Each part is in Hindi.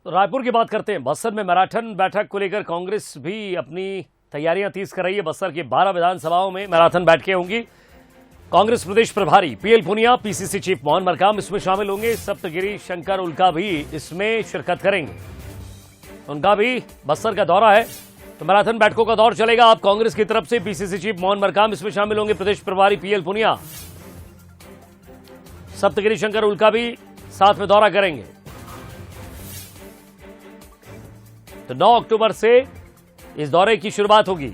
तो रायपुर की बात करते हैं। बस्तर में मैराथन बैठक को लेकर कांग्रेस भी अपनी तैयारियां तेज कर रही है। बस्तर की 12 विधानसभाओं में मैराथन बैठकें होंगी। कांग्रेस प्रदेश प्रभारी PL Punia, PCC chief Mohan Markam इसमें शामिल होंगे। सप्तगिरी शंकर उल्का भी इसमें शिरकत करेंगे। उनका भी बस्तर का दौरा है, तो मैराथन बैठकों का दौर चलेगा। अब कांग्रेस की तरफ से पीसीसी चीफ मोहन मरकाम इसमें शामिल होंगे। प्रदेश प्रभारी पीएल पुनिया, सप्तगिरी शंकर उल्का भी साथ में दौरा करेंगे। तो 9 अक्टूबर से इस दौरे की शुरुआत होगी।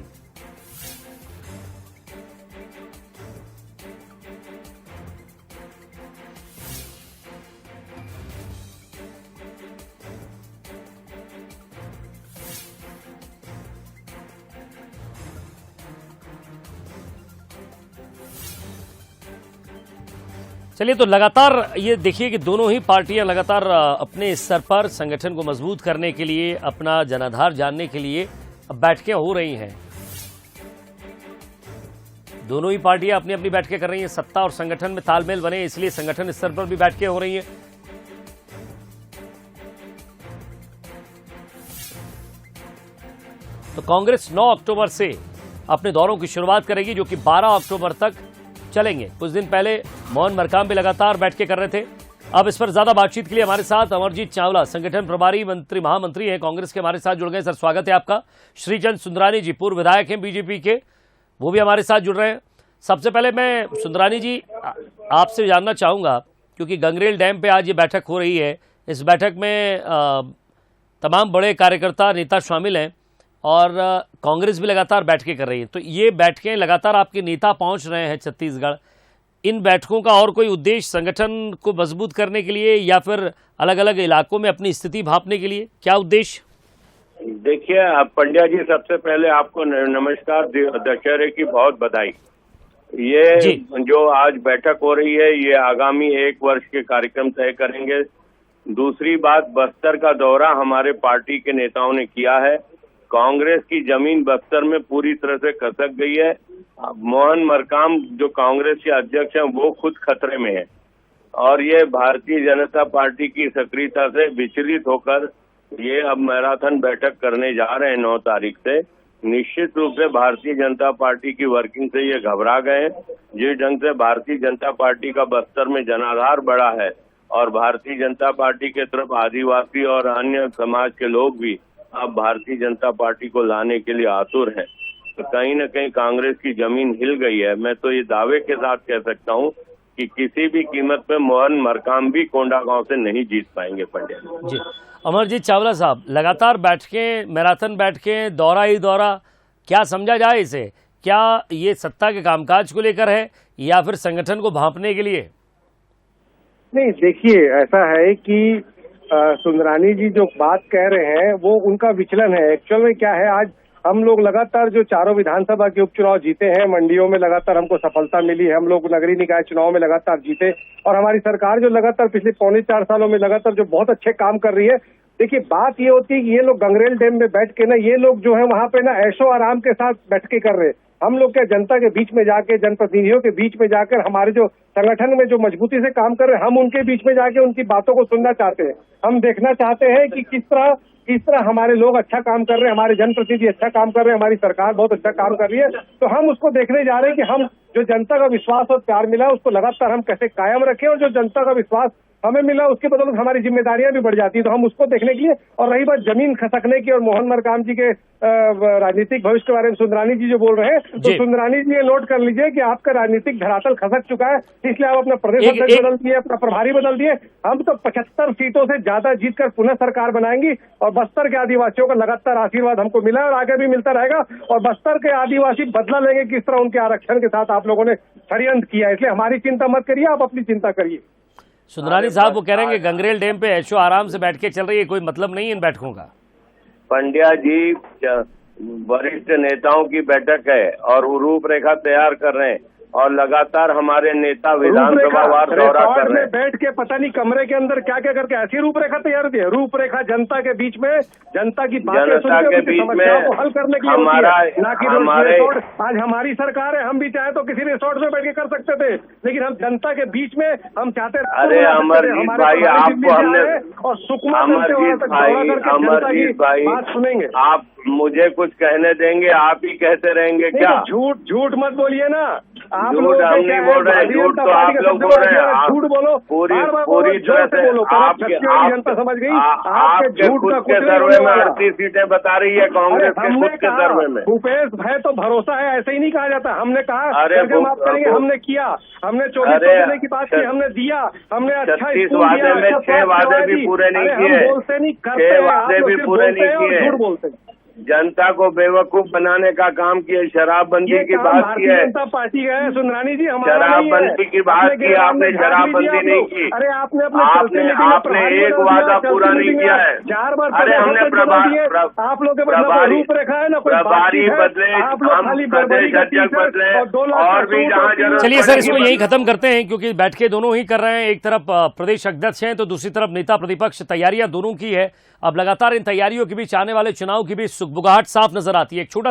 चलिए, तो लगातार ये देखिए कि दोनों ही पार्टियां लगातार अपने स्तर पर संगठन को मजबूत करने के लिए, अपना जनाधार जानने के लिए अब बैठकें हो रही हैं। दोनों ही पार्टियां अपनी अपनी बैठकें कर रही हैं। सत्ता और संगठन में तालमेल बने, इसलिए संगठन स्तर पर भी बैठकें हो रही हैं। तो कांग्रेस 9 अक्टूबर से अपने दौरों की शुरुआत करेगी, जो कि 12 अक्टूबर तक चलेंगे। कुछ दिन पहले मोहन मरकाम भी लगातार बैठकें कर रहे थे। अब इस पर ज्यादा बातचीत के लिए हमारे साथ अमरजीत चावला, संगठन प्रभारी मंत्री महामंत्री हैं कांग्रेस के, हमारे साथ जुड़ गए। सर, स्वागत है आपका। श्रीचंद सुंदरानी जी, पूर्व विधायक हैं बीजेपी के, वो भी हमारे साथ जुड़ रहे हैं। सबसे पहले मैं सुंदरानी जी आपसे जानना चाहूंगा, क्योंकि गंगरेल डैम पे आज ये बैठक हो रही है। इस बैठक में तमाम बड़े कार्यकर्ता, नेता शामिल हैं और कांग्रेस भी लगातार बैठकें कर रही है। तो ये बैठकें लगातार आपके नेता पहुंच रहे हैं छत्तीसगढ़। इन बैठकों का और कोई उद्देश्य संगठन को मजबूत करने के लिए या फिर अलग अलग इलाकों में अपनी स्थिति भांपने के लिए, क्या उद्देश्य? देखिए पंड्या जी, सबसे पहले आपको नमस्कार, दशहरे की बहुत बधाई। ये जो आज बैठक हो रही है, ये आगामी 1 वर्ष के कार्यक्रम तय करेंगे। दूसरी बात, बस्तर का दौरा हमारे पार्टी के नेताओं ने किया है। कांग्रेस की जमीन बस्तर में पूरी तरह से खसक गई है। मोहन मरकाम जो कांग्रेस के अध्यक्ष हैं, वो खुद खतरे में है और ये भारतीय जनता पार्टी की सक्रियता से विचलित होकर ये अब मैराथन बैठक करने जा रहे हैं 9 तारीख से। निश्चित रूप से भारतीय जनता पार्टी की वर्किंग से ये घबरा गए। जिस ढंग से भारतीय जनता पार्टी का बस्तर में जनाधार बढ़ा है और भारतीय जनता पार्टी के तरफ आदिवासी और अन्य समाज के लोग भी अब भारतीय जनता पार्टी को लाने के लिए आतुर हैं, तो कहीं न कहीं कांग्रेस की जमीन हिल गई है। मैं तो ये दावे के साथ कह सकता हूँ कि किसी भी कीमत पे मोहन मरकाम भी कोंडागांव से नहीं जीत पाएंगे। पंड्या जी। अमरजीत चावला साहब, लगातार बैठकें, मैराथन बैठकें, दौरा ही दौरा, क्या समझा जाए इसे? क्या ये सत्ता के कामकाज को लेकर है या फिर संगठन को भांपने के लिए? नहीं, देखिए, ऐसा है कि सुंदरानी जी जो बात कह रहे हैं वो उनका विचलन है। एक्चुअल में क्या है, आज हम लोग लगातार जो चारों विधानसभा के उपचुनाव जीते हैं, मंडियों में लगातार हमको सफलता मिली है। हम लोग नगरीय निकाय चुनाव में लगातार जीते और हमारी सरकार जो लगातार पिछले 3.25 सालों में लगातार जो बहुत अच्छे काम कर रही है। देखिए, बात ये होती है कि ये लोग गंगरेल डैम में बैठ के ना, ये लोग जो है वहां पे ना ऐशो आराम के साथ बैठकें कर रहे हैं। हम लोग क्या जनता के बीच में जाके, जनप्रतिनिधियों के बीच में जाकर, हमारे जो संगठन में जो मजबूती से काम कर रहे हैं, हम उनके बीच में जाके उनकी बातों को सुनना चाहते हैं। हम देखना चाहते हैं कि किस तरह हमारे लोग अच्छा काम कर रहे हैं, हमारे जनप्रतिनिधि अच्छा काम कर रहे हैं, हमारी सरकार बहुत अच्छा काम कर रही है। तो हम उसको देखने जा रहे हैं कि हम जो जनता का विश्वास और प्यार मिला उसको लगातार हम कैसे कायम रखें, और जो जनता का विश्वास हमें मिला उसके बदौलत हमारी जिम्मेदारियां भी बढ़ जाती है। तो हम उसको देखने के लिए, और रही बात जमीन खसकने की और मोहन मरकाम जी के राजनीतिक भविष्य के बारे में सुंदरानी जी जो बोल रहे हैं, तो सुंदरानी जी ये नोट कर लीजिए कि आपका राजनीतिक धरातल खसक चुका है, इसलिए आप अपना प्रदेश अध्यक्ष बदल दिए, अपना प्रभारी बदल दिए। हम तो 75 सीटों से ज्यादा जीतकर पुनः सरकार बनाएंगी और बस्तर के आदिवासियों का लगातार आशीर्वाद हमको मिला है और आगे भी मिलता रहेगा। और बस्तर के आदिवासी बदला लेंगे किस तरह उनके आरक्षण के साथ आप लोगों ने षड्यंत्र किया है। इसलिए हमारी चिंता मत करिए, आप अपनी चिंता करिए। सुंदरानी साहब, वो कह रहे हैं कि गंगरेल डैम पे ऐशो आराम से बैठ के चल रही है, कोई मतलब नहीं है इन बैठकों का। पंड्या जी, वरिष्ठ नेताओं की बैठक है और वो रूपरेखा तैयार कर रहे हैं। और लगातार हमारे नेता विधानसभा वार दौरा कर रहे हैं। बैठ के पता नहीं कमरे के अंदर क्या क्या करके ऐसी रूपरेखा तैयार होती है। रूपरेखा जनता के बीच में, जनता की बातें जनता के बीच में को हल करने के लिए हमारा होती है, ना कि हमारे आज हमारी सरकार है, हम भी चाहे तो किसी रिसोर्ट में बैठ के कर सकते थे, लेकिन हम जनता के बीच में हम चाहते। अरे अमरजीत भाई, आपको हमने और सुकमा अमरजीत भाई बात सुनेंगे। आप मुझे कुछ कहने देंगे? आप ही कहते रहेंगे क्या? झूठ मत बोलिए ना। आप झूठ हम नहीं बोल रहे हैं, झूठ तो आप लोग बोल रहे हैं। झूठ बोलो, पूरी तरह से जनता समझ गई। आपके खुद के सर्वे में 38 सीटें बता रही है कांग्रेस के खुद के सर्वे में। भूपेश है तो भरोसा है, ऐसे ही नहीं कहा जाता। हमने कहा अरे आप करेंगे, हमने किया, हमने 24 देने की बात की, हमने दिया, हमने 36 वादे में 6 वादे भी पूरे नहीं किए, बोलते नहीं, 6 वादे भी पूरे नहीं किए। झूठ बोलते, जनता को बेवकूफ बनाने का काम किए। शराबबंदी की बात की है, जनता पार्टी है सुंदरानी जी, शराबबंदी की बात की आपने, शराबबंदी नहीं की। अरे आपने आपने एक वादा पूरा नहीं किया है। 4 बार अरे हमने आप लोग रूपरेखा है ना, प्रभारी बदले, हम प्रदेश अध्यक्ष बदले, और भी जहाँ जरूरत। चलिए सर, इसको यही खत्म करते हैं, क्योंकि बैठकें दोनों ही कर रहे हैं। एक तरफ प्रदेश अध्यक्ष हैं तो दूसरी तरफ नेता प्रतिपक्ष। तैयारियां दोनों की है। अब लगातार इन तैयारियों के बीच आने वाले चुनाव की भी सुगबुगाहट साफ नजर आती है। एक छोटा